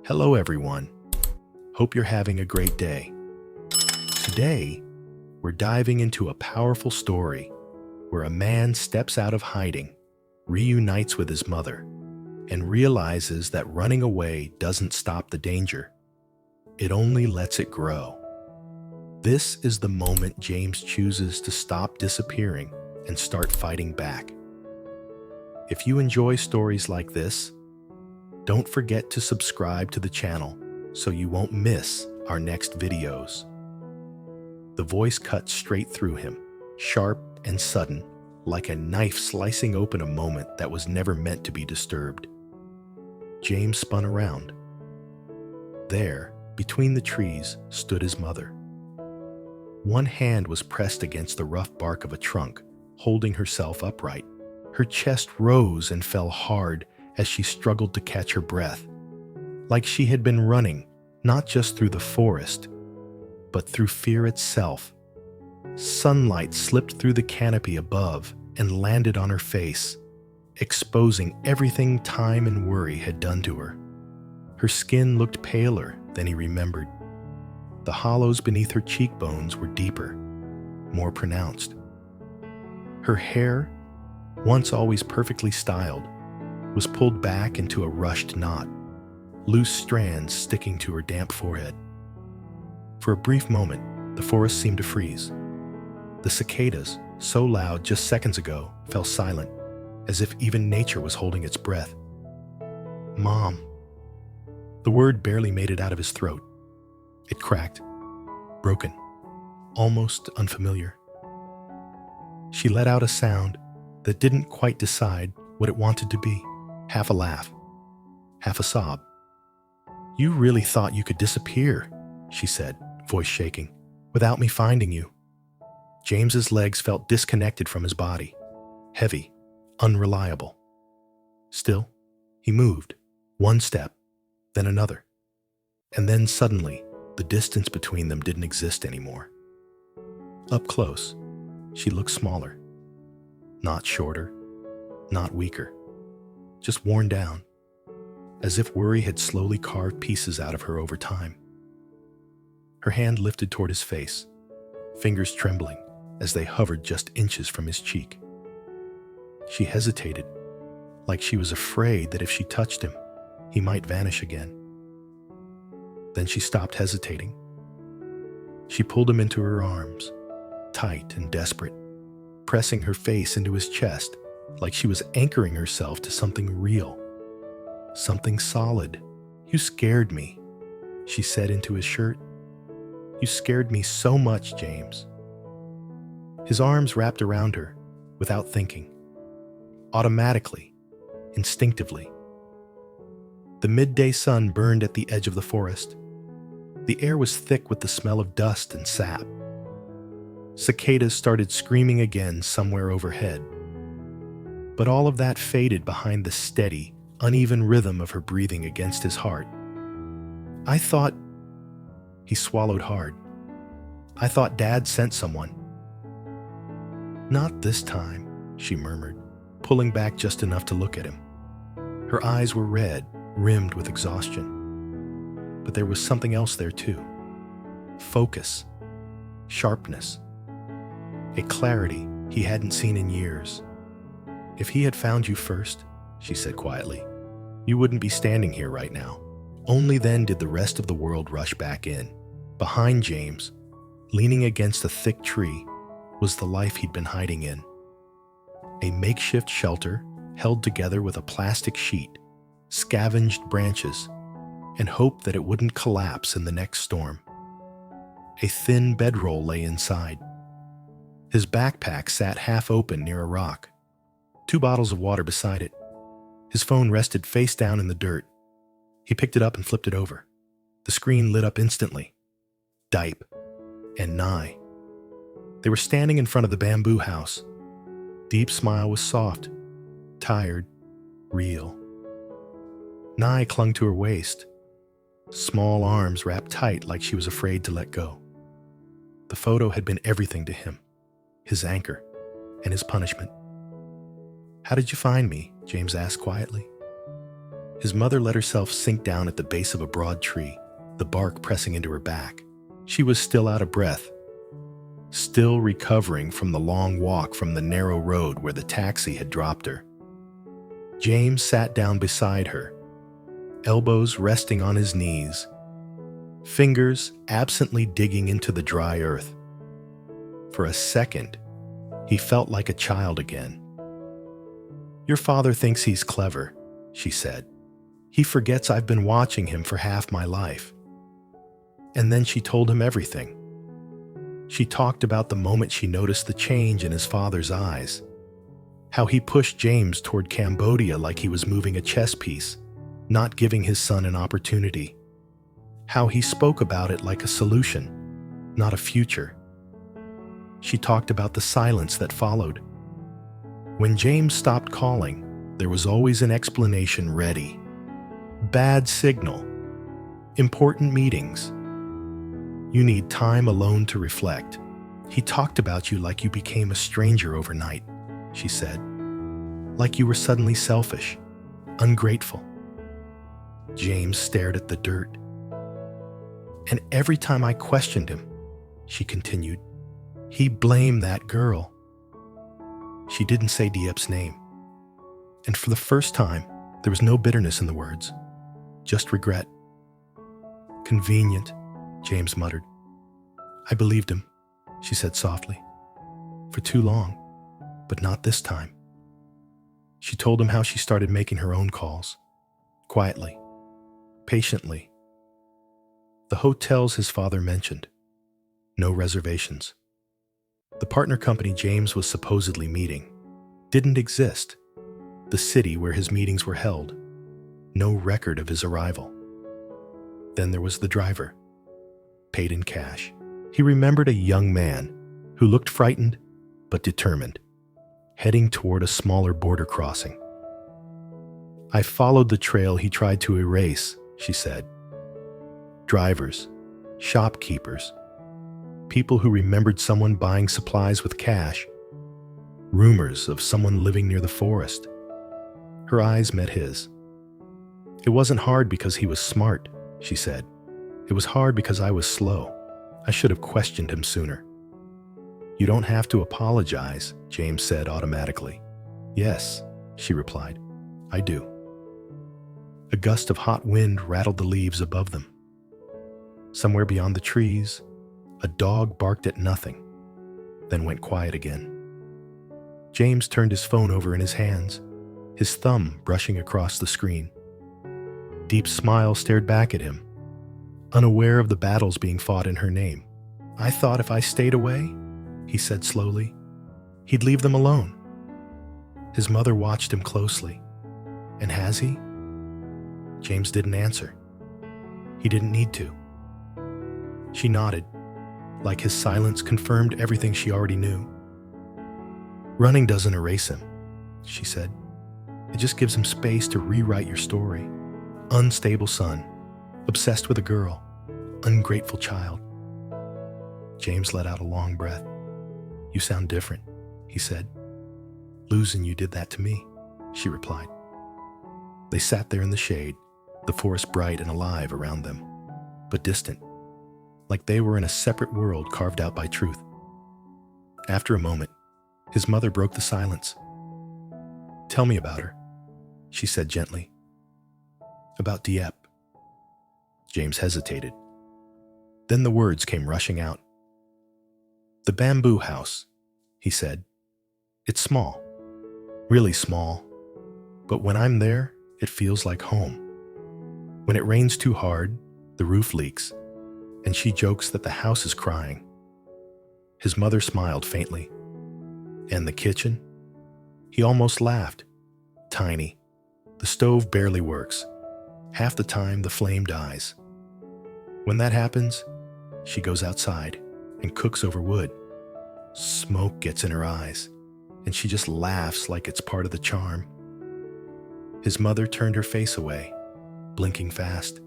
Hello everyone. Hope you're having a great day. Today, we're diving into a powerful story where a man steps out of hiding, reunites with his mother, and realizes that running away doesn't stop the danger. It only lets it grow. This is the moment James chooses to stop disappearing and start fighting back. If you enjoy stories like this, don't forget to subscribe to the channel so you won't miss our next videos. The voice cut straight through him, sharp and sudden, like a knife slicing open a moment that was never meant to be disturbed. James spun around. There, between the trees, stood his mother. One hand was pressed against the rough bark of a trunk, holding herself upright. Her chest rose and fell hard as she struggled to catch her breath, like she had been running, not just through the forest, but through fear itself. Sunlight slipped through the canopy above and landed on her face, exposing everything time and worry had done to her. Her skin looked paler than he remembered. The hollows beneath her cheekbones were deeper, more pronounced. Her hair, once always perfectly styled, was pulled back into a rushed knot, loose strands sticking to her damp forehead. For a brief moment, the forest seemed to freeze. The cicadas, so loud just seconds ago, fell silent, as if even nature was holding its breath. "Mom." The word barely made it out of his throat. It cracked, broken, almost unfamiliar. She let out a sound that didn't quite decide what it wanted to be. Half a laugh, half a sob. "You really thought you could disappear," she said, voice shaking, "without me finding you." James's legs felt disconnected from his body, heavy, unreliable. Still, he moved, one step, then another. And then suddenly, the distance between them didn't exist anymore. Up close, she looked smaller. Not shorter, not weaker. Just worn down, as if worry had slowly carved pieces out of her over time. Her hand lifted toward his face, fingers trembling as they hovered just inches from his cheek. She hesitated, like she was afraid that if she touched him, he might vanish again. Then she stopped hesitating. She pulled him into her arms, tight and desperate, pressing her face into his chest, like she was anchoring herself to something real, something solid. "You scared me," she said into his shirt. "You scared me so much, James." His arms wrapped around her, without thinking, automatically, instinctively. The midday sun burned at the edge of the forest. The air was thick with the smell of dust and sap. Cicadas started screaming again somewhere overhead. But all of that faded behind the steady, uneven rhythm of her breathing against his heart. "I thought..." He swallowed hard. "I thought Dad sent someone." "Not this time," she murmured, pulling back just enough to look at him. Her eyes were red, rimmed with exhaustion. But there was something else there too. Focus. Sharpness. A clarity he hadn't seen in years. "If he had found you first," she said quietly, "you wouldn't be standing here right now." Only then did the rest of the world rush back in. Behind James, leaning against a thick tree, was the life he'd been hiding in. A makeshift shelter held together with a plastic sheet, scavenged branches, and hope that it wouldn't collapse in the next storm. A thin bedroll lay inside. His backpack sat half open near a rock, 2 bottles of water beside it. His phone rested face down in the dirt. He picked it up and flipped it over. The screen lit up instantly. Dipe and Nye. They were standing in front of the bamboo house. Deep's smile was soft, tired, real. Nye clung to her waist, small arms wrapped tight like she was afraid to let go. The photo had been everything to him, his anchor and his punishment. "How did you find me?" James asked quietly. His mother let herself sink down at the base of a broad tree, the bark pressing into her back. She was still out of breath, still recovering from the long walk from the narrow road where the taxi had dropped her. James sat down beside her, elbows resting on his knees, fingers absently digging into the dry earth. For a second, he felt like a child again. "Your father thinks he's clever," she said. "He forgets I've been watching him for half my life." And then she told him everything. She talked about the moment she noticed the change in his father's eyes, how he pushed James toward Cambodia like he was moving a chess piece, not giving his son an opportunity, how he spoke about it like a solution, not a future. She talked about the silence that followed. When James stopped calling, there was always an explanation ready. Bad signal. Important meetings. You need time alone to reflect. He talked about you like you became a stranger overnight, she said. Like you were suddenly selfish, ungrateful. James stared at the dirt. And every time I questioned him, she continued, he blamed that girl. She didn't say Diep's name. And for the first time, there was no bitterness in the words, just regret. "Convenient," James muttered. "I believed him," she said softly. "For too long, but not this time." She told him how she started making her own calls, quietly, patiently. The hotels his father mentioned, no reservations. The partner company James was supposedly meeting didn't exist. The city where his meetings were held, no record of his arrival. Then there was the driver, paid in cash. He remembered a young man who looked frightened but determined, heading toward a smaller border crossing. "I followed the trail he tried to erase," she said. Drivers, shopkeepers, people who remembered someone buying supplies with cash, rumors of someone living near the forest. Her eyes met his. "It wasn't hard because he was smart," she said. "It was hard because I was slow. I should have questioned him sooner." "You don't have to apologize," James said automatically. "Yes," she replied, "I do." A gust of hot wind rattled the leaves above them. Somewhere beyond the trees, a dog barked at nothing, then went quiet again. James turned his phone over in his hands, his thumb brushing across the screen. Deep's smile stared back at him, unaware of the battles being fought in her name. "I thought if I stayed away," he said slowly, "he'd leave them alone." His mother watched him closely. "And has he?" James didn't answer. He didn't need to. She nodded, like his silence confirmed everything she already knew. "Running doesn't erase him," she said. "It just gives him space to rewrite your story. Unstable son, obsessed with a girl, ungrateful child." James let out a long breath. "You sound different," he said. "Losing you did that to me," she replied. They sat there in the shade, the forest bright and alive around them, but distant, like they were in a separate world carved out by truth. After a moment, his mother broke the silence. "Tell me about her," she said gently. "About Diep." James hesitated. Then the words came rushing out. "The bamboo house," he said. "It's small, really small, but when I'm there, it feels like home. When it rains too hard, the roof leaks, and she jokes that the house is crying." His mother smiled faintly. "And the kitchen?" He almost laughed. "Tiny. The stove barely works. Half the time, the flame dies. When that happens, she goes outside and cooks over wood. Smoke gets in her eyes, and she just laughs like it's part of the charm." His mother turned her face away, blinking fast.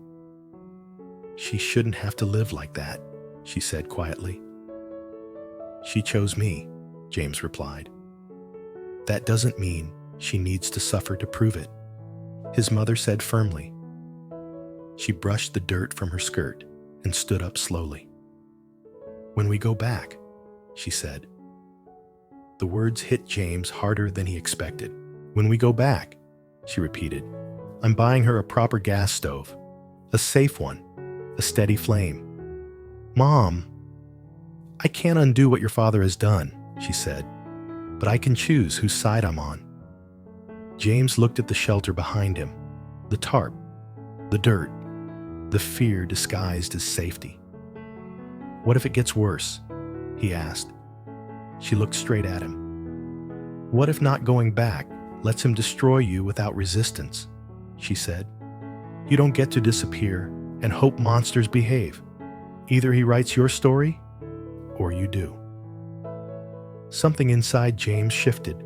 "She shouldn't have to live like that," she said quietly. "She chose me," James replied. "That doesn't mean she needs to suffer to prove it." his mother said firmly. She brushed the dirt from her skirt and stood up slowly. "When we go back," she said. The words hit James harder than he expected. "When we go back," she repeated. "I'm buying her a proper gas stove. A safe one. A steady flame." "Mom, I can't undo what your father has done," she said, "but I can choose whose side I'm on." James looked at the shelter behind him, the tarp, the dirt, the fear disguised as safety. "What if it gets worse?" he asked. She looked straight at him. "What if not going back lets him destroy you without resistance?" she said. "You don't get to disappear and hope monsters behave. Either he writes your story, or you do." Something inside James shifted,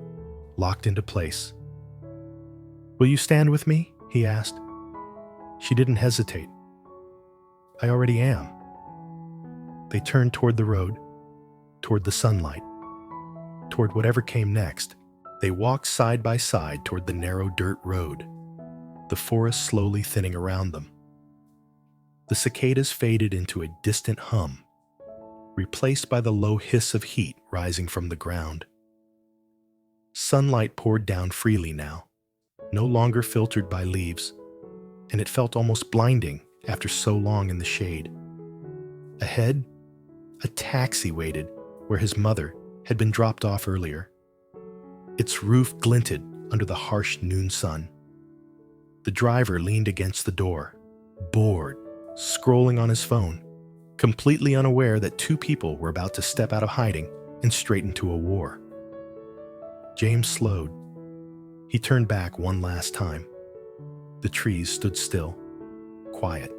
locked into place. "Will you stand with me?" he asked. She didn't hesitate. "I already am." They turned toward the road, toward the sunlight, toward whatever came next. They walked side by side toward the narrow dirt road, the forest slowly thinning around them. The cicadas faded into a distant hum, replaced by the low hiss of heat rising from the ground. Sunlight poured down freely now, no longer filtered by leaves, and it felt almost blinding after so long in the shade. Ahead, a taxi waited where his mother had been dropped off earlier. Its roof glinted under the harsh noon sun. The driver leaned against the door, bored, scrolling on his phone, completely unaware that two people were about to step out of hiding and straight into a war. James slowed. He turned back one last time. The trees stood still, quiet,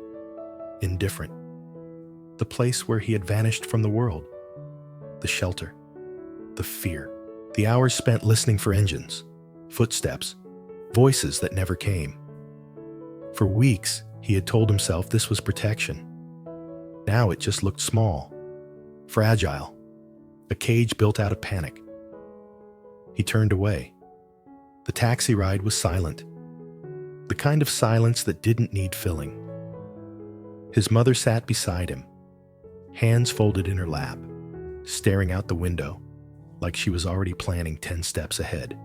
indifferent. The place where he had vanished from the world. The shelter. The fear. The hours spent listening for engines, footsteps, voices that never came. For weeks, he had told himself this was protection. Now it just looked small, fragile, a cage built out of panic. He turned away. The taxi ride was silent, the kind of silence that didn't need filling. His mother sat beside him, hands folded in her lap, staring out the window like she was already planning 10 steps ahead.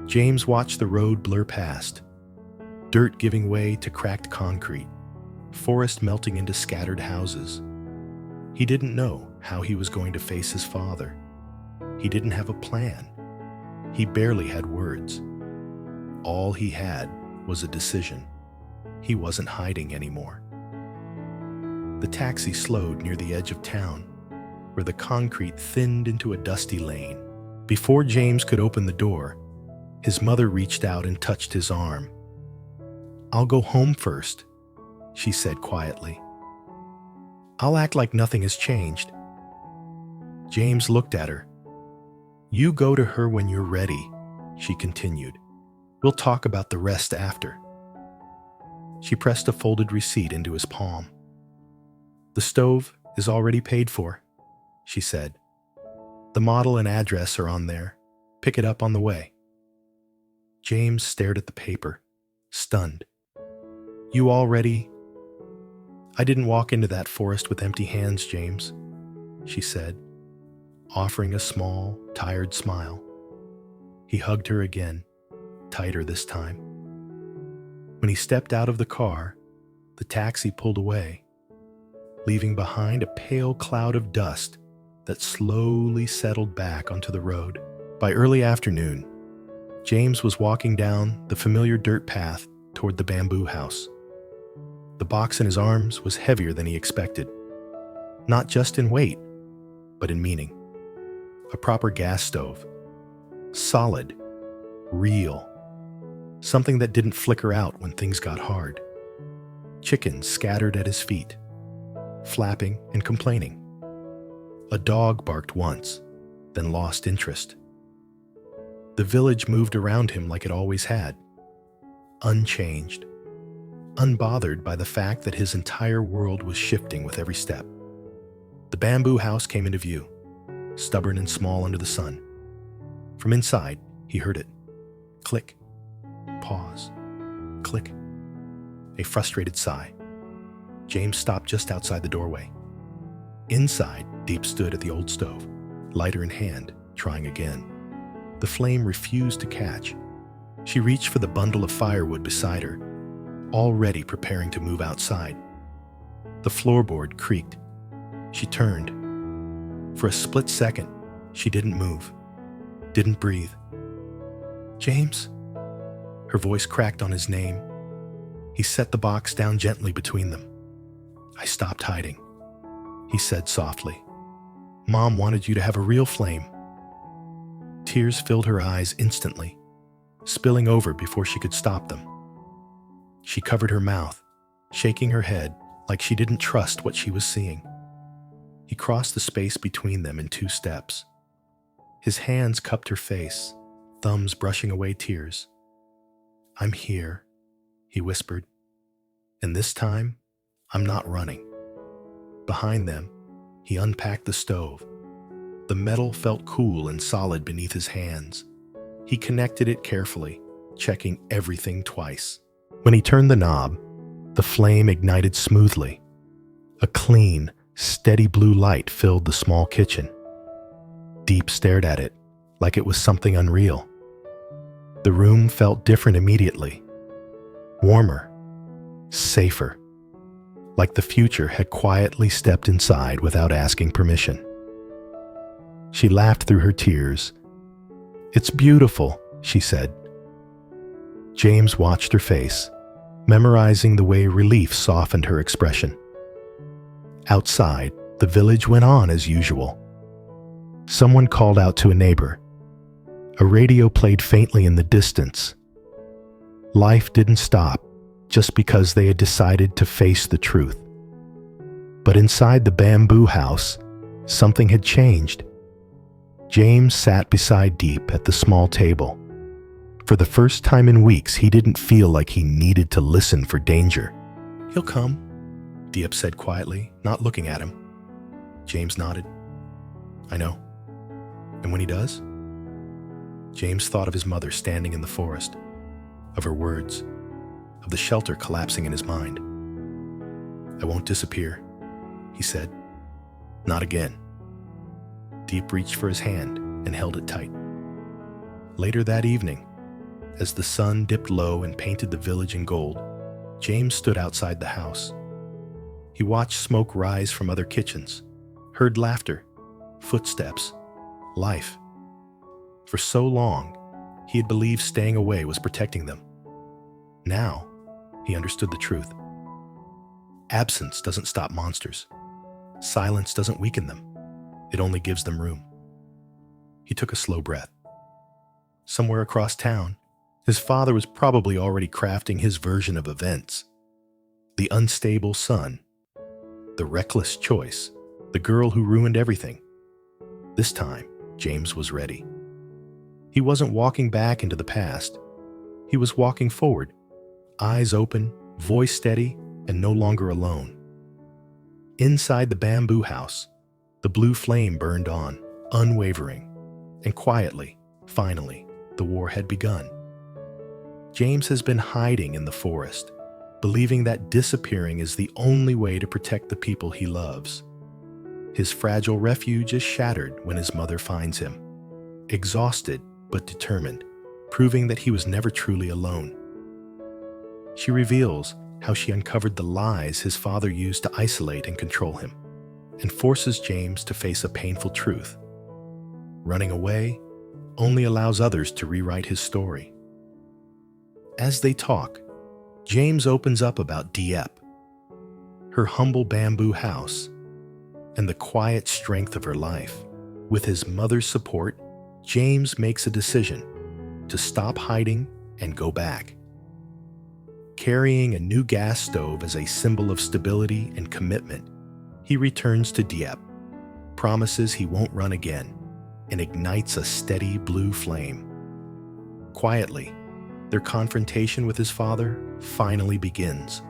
James watched the road blur past, dirt giving way to cracked concrete, forest melting into scattered houses. He didn't know how he was going to face his father. He didn't have a plan. He barely had words. All he had was a decision. He wasn't hiding anymore. The taxi slowed near the edge of town, where the concrete thinned into a dusty lane. Before James could open the door, his mother reached out and touched his arm. "I'll go home first," she said quietly. "I'll act like nothing has changed." James looked at her. "You go to her when you're ready," she continued. "We'll talk about the rest after." She pressed a folded receipt into his palm. "The stove is already paid for," she said. "The model and address are on there. Pick it up on the way." James stared at the paper, stunned. "You already—" "I didn't walk into that forest with empty hands, James," she said, offering a small, tired smile. He hugged her again, tighter this time. When he stepped out of the car, the taxi pulled away, leaving behind a pale cloud of dust that slowly settled back onto the road. By early afternoon, James was walking down the familiar dirt path toward the bamboo house. The box in his arms was heavier than he expected, not just in weight, but in meaning. A proper gas stove. Solid. Real. Something that didn't flicker out when things got hard. Chickens scattered at his feet, flapping and complaining. A dog barked once, then lost interest. The village moved around him like it always had, unchanged, unbothered by the fact that his entire world was shifting with every step. The bamboo house came into view, stubborn and small under the sun. From inside, he heard it. Click. Pause. click. A frustrated sigh. James stopped just outside the doorway. Inside, Deep stood at the old stove, lighter in hand, trying again. The flame refused to catch. She reached for the bundle of firewood beside her, already preparing to move outside. The floorboard creaked. She turned. For a split second, she didn't move, didn't breathe. James? Her voice cracked on his name. He set the box down gently between them. I stopped hiding, he said softly. Mom wanted you to have a real flame. Tears filled her eyes instantly, spilling over before she could stop them. She covered her mouth, shaking her head like she didn't trust what she was seeing. He crossed the space between them in 2 steps. His hands cupped her face, thumbs brushing away tears. I'm here, he whispered. And this time, I'm not running. Behind them, he unpacked the stove. The metal felt cool and solid beneath his hands. He connected it carefully, checking everything twice. When he turned the knob, the flame ignited smoothly. A clean, steady blue light filled the small kitchen. Deep stared at it, like it was something unreal. The room felt different immediately. Warmer, safer, like the future had quietly stepped inside without asking permission. She laughed through her tears. It's beautiful, she said. James watched her face, memorizing the way relief softened her expression. Outside, the village went on as usual. Someone called out to a neighbor. A radio played faintly in the distance. Life didn't stop just because they had decided to face the truth. But inside the bamboo house, something had changed. James sat beside Deep at the small table. For the first time in weeks, he didn't feel like he needed to listen for danger. He'll come, Deep said quietly, not looking at him. James nodded. I know. And when he does? James thought of his mother standing in the forest, of her words, of the shelter collapsing in his mind. I won't disappear, he said. Not again. Deep reached for his hand and held it tight. Later that evening, as the sun dipped low and painted the village in gold, James stood outside the house. He watched smoke rise from other kitchens, heard laughter, footsteps, life. For so long, he had believed staying away was protecting them. Now, he understood the truth. Absence doesn't stop monsters. Silence doesn't weaken them. It only gives them room. He took a slow breath. Somewhere across town, his father was probably already crafting his version of events. The unstable son, the reckless choice, the girl who ruined everything. This time, James was ready. He wasn't walking back into the past. He was walking forward, eyes open, voice steady, and no longer alone. Inside the bamboo house, the blue flame burned on, unwavering, and quietly, finally, the war had begun. James has been hiding in the forest, believing that disappearing is the only way to protect the people he loves. His fragile refuge is shattered when his mother finds him, exhausted but determined, proving that he was never truly alone. She reveals how she uncovered the lies his father used to isolate and control him, and forces James to face a painful truth. Running away only allows others to rewrite his story. As they talk, James opens up about Dieppe, her humble bamboo house, and the quiet strength of her life. With his mother's support, James makes a decision to stop hiding and go back. Carrying a new gas stove as a symbol of stability and commitment, he returns to Dieppe, promises he won't run again, and ignites a steady blue flame. Quietly, their confrontation with his father finally begins.